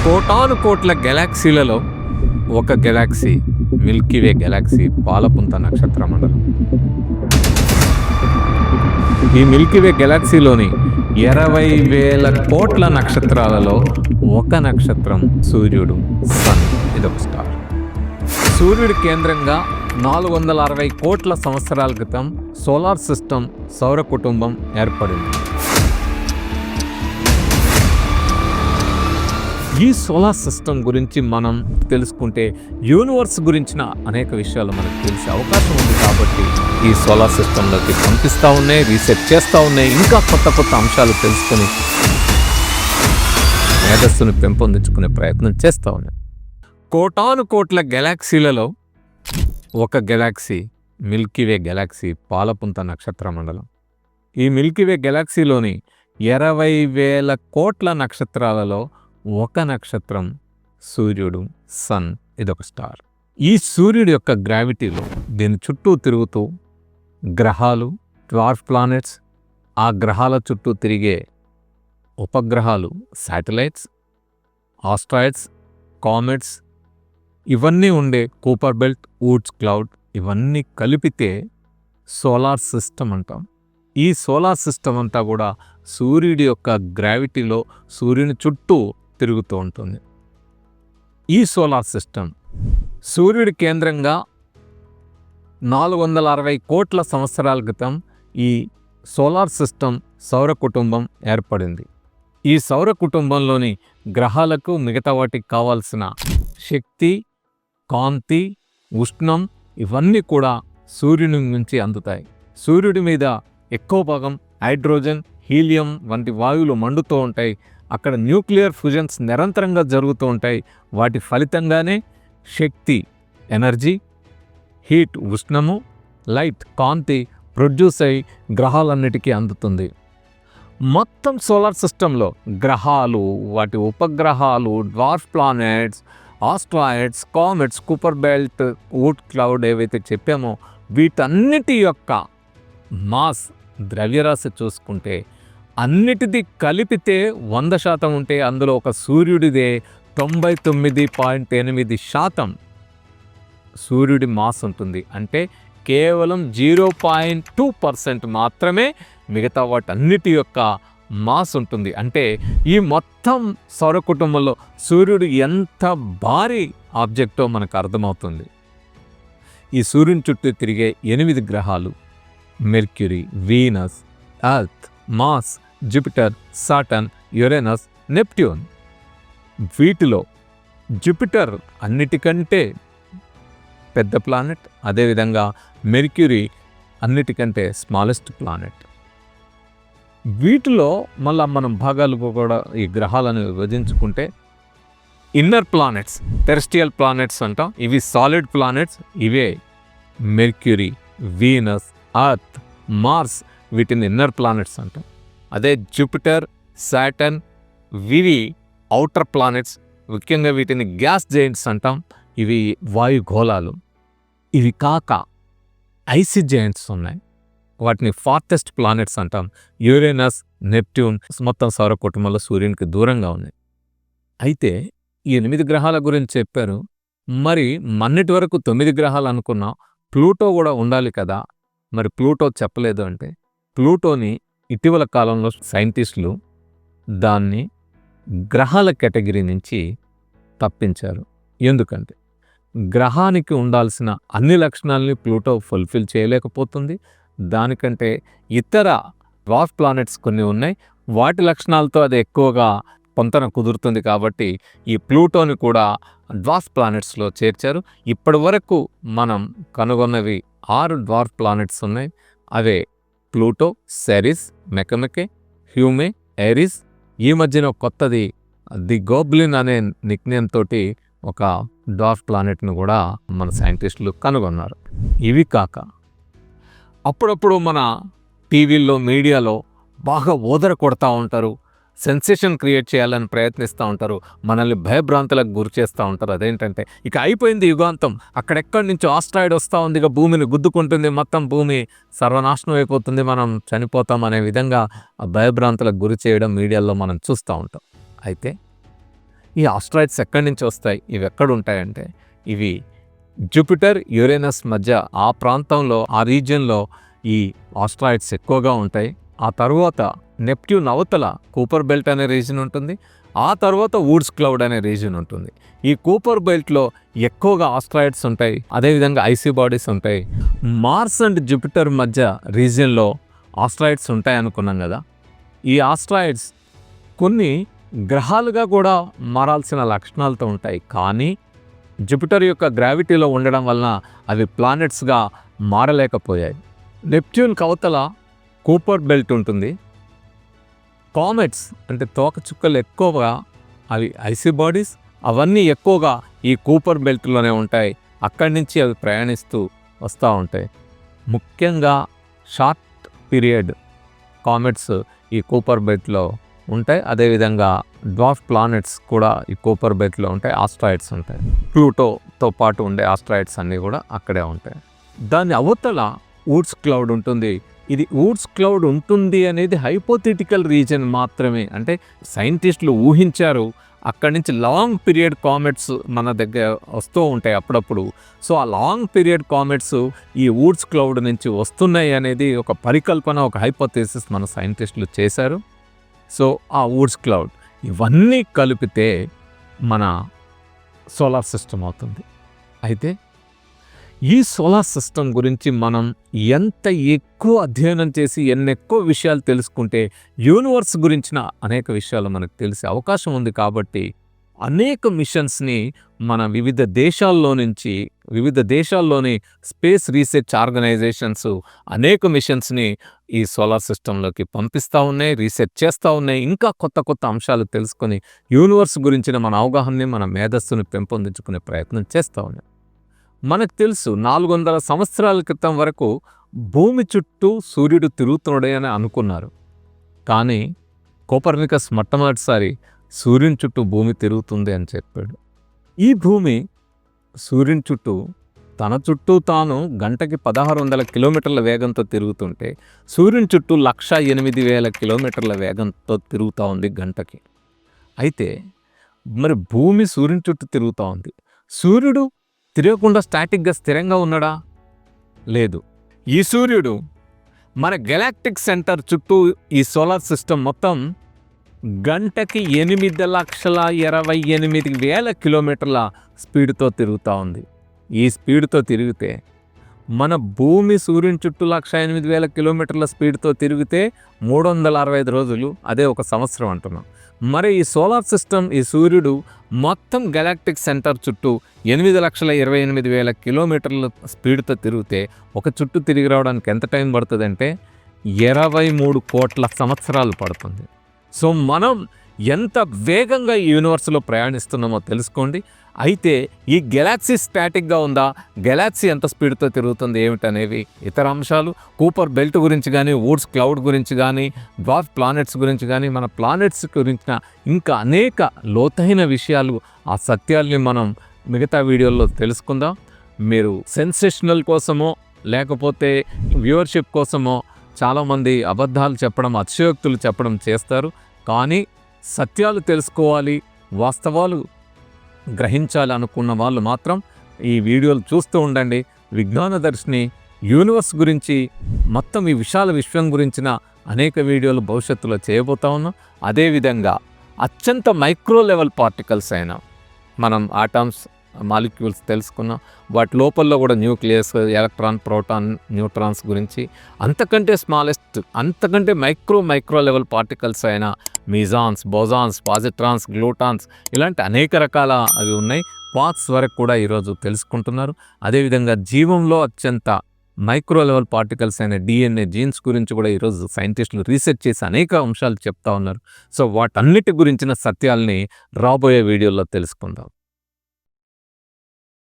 కోటాను కోట్ల గెలాక్సీలలో ఒక గెలాక్సీ మిల్కీవే గెలాక్సీ పాలపుంత నక్షత్ర మండలం. ఈ మిల్కీవే గెలాక్సీలోని 20,000 కోట్ల నక్షత్రాలలో ఒక నక్షత్రం సూర్యుడు, సన్. ఇదొక స్టార్. సూర్యుడి కేంద్రంగా 460 కోట్ల సంవత్సరాల క్రితం సోలార్ సిస్టమ్, సౌర కుటుంబం ఏర్పడింది. ఈ సోలార్ సిస్టమ్ గురించి మనం తెలుసుకుంటే యూనివర్స్ గురించిన అనేక విషయాలు మనకు తెలిసే అవకాశం ఉంది. కాబట్టి ఈ సోలార్ సిస్టంలోకి పంపిస్తూ ఉన్నాయి, రీసెర్చ్ చేస్తూ ఉన్నాయి, ఇంకా కొత్త కొత్త అంశాలు తెలుసుకొని మేధస్సును పెంపొందించుకునే ప్రయత్నం చేస్తూ ఉన్నాయి. కోటాను కోట్ల గెలాక్సీలలో ఒక గెలాక్సీ మిల్కీవే గెలాక్సీ పాలపుంత నక్షత్ర మండలం. ఈ మిల్కీవే గెలాక్సీలోని 20,000 కోట్ల నక్షత్రాలలో ఒక నక్షత్రం సూర్యుడు, సన్. ఇదొక స్టార్. ఈ సూర్యుడి యొక్క గ్రావిటీలో దీని చుట్టూ తిరుగుతూ గ్రహాలు, డ్వార్ఫ్ ప్లానెట్స్, ఆ గ్రహాల చుట్టూ తిరిగే ఉపగ్రహాలు, శాటిలైట్స్, ఆస్ట్రాయిడ్స్, కామెట్స్, ఇవన్నీ ఉండే కూపర్ బెల్ట్, ఊడ్స్ క్లౌడ్, ఇవన్నీ కలిపితే సోలార్ సిస్టమ్ అంటాం. ఈ సోలార్ సిస్టమ్ అంతా కూడా సూర్యుడి యొక్క గ్రావిటీలో సూర్యుని చుట్టూ తిరుగుతూ ఉంటుంది. ఈ సోలార్ సిస్టమ్ సూర్యుడి కేంద్రంగా 460 కోట్ల సంవత్సరాల క్రితం ఈ సోలార్ సిస్టమ్, సౌర కుటుంబం ఏర్పడింది. ఈ సౌర కుటుంబంలోని గ్రహాలకు, మిగతా వాటికి కావాల్సిన శక్తి, కాంతి, ఉష్ణం, ఇవన్నీ కూడా సూర్యుని నుంచి అందుతాయి. సూర్యుడి మీద ఎక్కువ భాగం హైడ్రోజన్, హీలియం వంటి వాయువులు మండుతూ ఉంటాయి. అక్కడ న్యూక్లియర్ ఫ్యూజన్స్ నిరంతరంగా జరుగుతూ ఉంటాయి. వాటి ఫలితంగానే శక్తి, ఎనర్జీ, హీట్, ఉష్ణము, లైట్, కాంతి ప్రొడ్యూస్ అయి గ్రహాలన్నిటికీ అందుతుంది. మొత్తం సోలార్ సిస్టంలో గ్రహాలు, వాటి ఉపగ్రహాలు, dwarf planets, asteroids, comets, Kuiper belt, Oort cloud ఏవైతే చెప్పామో వీటన్నిటి యొక్క మాస్, ద్రవ్యరాశి చూసుకుంటే అన్నిటిది కలిపితే 100% ఉంటే అందులో ఒక సూర్యుడిదే 99.8% సూర్యుడి మాస్ ఉంటుంది. అంటే కేవలం 0.2% మాత్రమే మిగతా వాటన్నిటి యొక్క మాస్ ఉంటుంది. అంటే ఈ మొత్తం సౌర కుటుంబంలో సూర్యుడు ఎంత భారీ ఆబ్జెక్టో మనకు అర్థమవుతుంది. ఈ సూర్యుని చుట్టూ తిరిగే 8 గ్రహాలు: Mercury, Venus, Earth, Mars, Jupiter, Saturn, Uranus, Neptune. వీటిలో జూపిటర్ అన్నిటికంటే పెద్ద ప్లానెట్. అదేవిధంగా మెర్క్యూరీ అన్నిటికంటే స్మాలెస్ట్ ప్లానెట్. వీటిలో మళ్ళా మనం భాగాలు కూడా ఈ గ్రహాలను విభజించుకుంటే ఇన్నర్ ప్లానెట్స్, టెరెస్ట్రియల్ ప్లానెట్స్ అంటాం. ఇవి సాలిడ్ ప్లానెట్స్. ఇవే మెర్క్యూరీ, వీనస్, ఎర్త్, మార్స్, వీటిని ఇన్నర్ ప్లానెట్స్ అంటాం. అదే జూపిటర్, సాటర్న్, ఇవి ఔటర్ ప్లానెట్స్. ముఖ్యంగా వీటిని గ్యాస్ జైంట్స్ అంటాం. ఇవి వాయుగోళాలు. ఇవి కాక ఐసీ జైంట్స్ ఉన్నాయి. వాటిని ఫార్టెస్ట్ ప్లానెట్స్ అంటాం. యురేనస్, నెప్ట్యూన్ మొత్తం సౌర కుటుంబంలో సూర్యునికి దూరంగా ఉన్నాయి. అయితే ఈ 8 గ్రహాల గురించి చెప్పారు. మరి మొన్నటి వరకు 9 గ్రహాలు అనుకున్నాం. ప్లూటో కూడా ఉండాలి కదా. మరి ప్లూటో చెప్పలేదు అంటే, ప్లూటోని ఇటీవల కాలంలో సైంటిస్టులు దాన్ని గ్రహాల కేటగిరీ నుంచి తప్పించారు. ఎందుకంటే గ్రహానికి ఉండాల్సిన అన్ని లక్షణాలని ప్లూటో ఫుల్ఫిల్ చేయలేకపోతుంది. దానికంటే ఇతర డ్వార్ఫ్ ప్లానెట్స్ కొన్ని ఉన్నాయి. వాటి లక్షణాలతో అది ఎక్కువగా పొంతన కుదురుతుంది. కాబట్టి ఈ ప్లూటోని కూడా డ్వార్ఫ్ ప్లానెట్స్లో చేర్చారు. ఇప్పటి వరకు మనం కనుగొన్నవి 6 డ్వార్ఫ్ ప్లానెట్స్ ఉన్నాయి. అవే ప్లూటో, సెరిస్, మెకమెకే, హ్యూమే, ఎరిస్. ఈ మధ్యన కొత్తది ది గోబ్లిన్ అనే నిక్నేమ్ తోటి ఒక డ్వార్ఫ్ ప్లానెట్ను కూడా మన సైంటిస్టులు కనుగొన్నారు. ఇవి కాక అప్పుడప్పుడు మన టీవీల్లో, మీడియాలో బాగా ఓదర కొడతా ఉంటారు. సెన్సేషన్ క్రియేట్ చేయాలని ప్రయత్నిస్తూ ఉంటారు. మనల్ని భయభ్రాంతులకు గురి చేస్తూ ఉంటారు. అదేంటంటే ఇక అయిపోయింది యుగాంతం, అక్కడెక్కడి నుంచో ఆస్ట్రాయిడ్ వస్తూ ఉంది, ఇక భూమిని గుద్దుకుంటుంది, మొత్తం భూమి సర్వనాశనం అయిపోతుంది, మనం చనిపోతాం అనే విధంగా భయభ్రాంతులకు గురి చేయడం మీడియాలో మనం చూస్తూ ఉంటాం. అయితే ఈ ఆస్ట్రాయిడ్స్ ఎక్కడి నుంచి వస్తాయి, ఇవి ఎక్కడ ఉంటాయంటే ఇవి జూపిటర్ యురేనస్ మధ్య ఆ ప్రాంతంలో ఆ రీజియన్లో ఈ ఆస్ట్రాయిడ్స్ ఎక్కువగా ఉంటాయి. ఆ తర్వాత నెప్ట్యూన్ అవతల కూపర్ బెల్ట్ అనే రీజన్ ఉంటుంది. ఆ తర్వాత వూడ్స్ క్లౌడ్ అనే రీజన్ ఉంటుంది. ఈ కూపర్ బెల్ట్లో ఎక్కువగా ఆస్ట్రాయిడ్స్ ఉంటాయి, అదేవిధంగా ఐసీ బాడీస్ ఉంటాయి. మార్స్ అండ్ జూపిటర్ మధ్య రీజియన్లో ఆస్ట్రాయిడ్స్ ఉంటాయి అనుకున్నాం కదా. ఈ ఆస్ట్రాయిడ్స్ కొన్ని గ్రహాలుగా కూడా మారాల్సిన లక్షణాలతో ఉంటాయి, కానీ జూపిటర్ యొక్క గ్రావిటీలో ఉండడం వలన అవి ప్లానెట్స్గా మారలేకపోయాయి. నెప్ట్యూన్ కవతల కూపర్ బెల్ట్ ఉంటుంది. కామెట్స్ అంటే తోకచుక్కలు ఎక్కువగా అవి ఐసీ బాడీస్, అవన్నీ ఎక్కువగా ఈ కూపర్ బెల్ట్లోనే ఉంటాయి. అక్కడి నుంచి అవి ప్రయాణిస్తూ వస్తూ ఉంటాయి. ముఖ్యంగా షార్ట్ పీరియడ్ కామెట్స్ ఈ కూపర్ బెల్ట్లో ఉంటాయి. అదేవిధంగా డ్వార్ఫ్ ప్లానెట్స్ కూడా ఈ కూపర్ బెల్ట్లో ఉంటాయి. ఆస్ట్రాయిడ్స్ ఉంటాయి. ప్లూటోతో పాటు ఉండే ఆస్ట్రాయిడ్స్ అన్నీ కూడా అక్కడే ఉంటాయి. దాని అవతల వూడ్స్ క్లౌడ్ ఉంటుంది. ఇది వూడ్స్ క్లౌడ్ ఉంటుంది అనేది హైపోథెటికల్ రీజన్ మాత్రమే. అంటే సైంటిస్టులు ఊహించారు, అక్కడి నుంచి లాంగ్ పీరియడ్ కామెట్స్ మన దగ్గర వస్తూ ఉంటాయి అప్పుడప్పుడు. సో ఆ లాంగ్ పీరియడ్ కామెట్స్ ఈ వూడ్స్ క్లౌడ్ నుంచి వస్తున్నాయి అనేది ఒక పరికల్పన, ఒక హైపోథెసిస్ మన సైంటిస్టులు చేశారు. సో ఆ వూడ్స్ క్లౌడ్ ఇవన్నీ కలిపితే మన సోలార్ సిస్టమ్ అవుతుంది. అయితే ఈ సోలార్ సిస్టమ్ గురించి మనం ఎంత ఎక్కువ అధ్యయనం చేసి ఎక్కువ విషయాలు తెలుసుకుంటే యూనివర్స్ గురించిన అనేక విషయాలు మనకు తెలిసే అవకాశం ఉంది. కాబట్టి అనేక మిషన్స్ని మన వివిధ దేశాల్లోని స్పేస్ రీసెర్చ్ ఆర్గనైజేషన్స్ అనేక మిషన్స్ని ఈ సోలార్ సిస్టంలోకి పంపిస్తూ ఉన్నాయి, రీసెర్చ్ చేస్తూ ఉన్నాయి. ఇంకా కొత్త కొత్త అంశాలు తెలుసుకొని యూనివర్స్ గురించిన మన అవగాహనని, మన మేధస్సుని పెంపొందించుకునే ప్రయత్నం చేస్తూ ఉన్నాయి. మనకు తెలుసు 400 సంవత్సరాల క్రితం వరకు భూమి చుట్టూ సూర్యుడు తిరుగుతున్నాడే అని అనుకున్నారు. కానీ కోపర్నికస్ మొట్టమొదటిసారి సూర్యుని చుట్టూ భూమి తిరుగుతుంది అని చెప్పాడు. ఈ భూమి సూర్యుని చుట్టూ తన చుట్టూ తాను గంటకి 1600 కిలోమీటర్ల వేగంతో తిరుగుతుంటే సూర్యుని చుట్టూ 108,000 కిలోమీటర్ల వేగంతో తిరుగుతూ ఉంది గంటకి. అయితే మరి భూమి సూర్యుని చుట్టూ తిరుగుతూ ఉంది. సూర్యుడు తిరగకుండా స్టాటిక్గా స్థిరంగా ఉన్నాడా? లేదు. ఈ సూర్యుడు మన గెలాక్టిక్ సెంటర్ చుట్టూ ఈ సోలార్ సిస్టమ్ మొత్తం గంటకి 8,28,000 కిలోమీటర్ల స్పీడ్తో తిరుగుతూ ఉంది. ఈ స్పీడ్తో తిరిగితే మన భూమి సూర్యుని చుట్టూ 108,000 కిలోమీటర్ల స్పీడ్తో తిరిగితే 365 రోజులు, అదే ఒక సంవత్సరం అంటున్నాం. మరి ఈ సోలార్ సిస్టమ్, ఈ సూర్యుడు మొత్తం గెలాక్టిక్ సెంటర్ చుట్టూ 8,28,000 కిలోమీటర్ల స్పీడ్తో తిరిగితే ఒక చుట్టూ తిరిగి రావడానికి ఎంత టైం పడుతుందంటే 23 కోట్ల సంవత్సరాలు పడుతుంది. సో మనం ఎంత వేగంగా ఈ యూనివర్స్లో ప్రయాణిస్తున్నామో తెలుసుకోండి. అయితే ఈ గెలాక్సీ స్టాటిక్గా ఉందా, గెలాక్సీ ఎంత స్పీడ్తో తిరుగుతుంది ఏమిటనేవి ఇతర అంశాలు, కూపర్ బెల్ట్ గురించి కానీ, వూడ్స్ క్లౌడ్ గురించి కానీ, డ్వార్ఫ్ ప్లానెట్స్ గురించి కానీ, మన ప్లానెట్స్ గురించిన ఇంకా అనేక లోతైన విషయాలు, ఆ సత్యాల్ని మనం మిగతా వీడియోల్లో తెలుసుకుందాం. మీరు సెన్సేషనల్ కోసమో లేకపోతే వ్యూవర్షిప్ కోసమో చాలామంది అబద్ధాలు చెప్పడం, అతిశయోక్తులు చెప్పడం చేస్తారు. కానీ సత్యాలు తెలుసుకోవాలి, వాస్తవాలు గ్రహించాలి అనుకున్న వాళ్ళు మాత్రం ఈ వీడియోలు చూస్తూ ఉండండి. విజ్ఞానదర్శిని యూనివర్స్ గురించి, మొత్తం ఈ విశాల విశ్వం గురించిన అనేక వీడియోలు భవిష్యత్తులో చేయబోతా ఉన్నాం. అదేవిధంగా అత్యంత మైక్రో లెవెల్ పార్టికల్స్ అయిన మనం ఆటమ్స్, మాలిక్యూల్స్ తెలుసుకున్నాం. వాటి లోపల్లో కూడా న్యూక్లియస్, ఎలక్ట్రాన్, ప్రోటాన్, న్యూట్రాన్స్ గురించి, అంతకంటే స్మాలెస్ట్, అంతకంటే మైక్రో లెవెల్ పార్టికల్స్ అయిన మీజాన్స్, బోజాన్స్, పాజిట్రాన్స్, గ్లూటాన్స్, ఇలాంటి అనేక రకాల అవి ఉన్నాయి. క్వార్క్స్ వరకు కూడా ఈరోజు తెలుసుకుంటున్నారు. అదేవిధంగా జీవంలో అత్యంత మైక్రో లెవెల్ పార్టికల్స్ అయిన DNA, జీన్స్ గురించి కూడా ఈరోజు సైంటిస్టులు రీసెర్చ్ చేసి అనేక అంశాలు చెప్తా ఉన్నారు. సో వాటన్నిటి గురించిన సత్యాల్ని రాబోయే వీడియోలో తెలుసుకుందాం.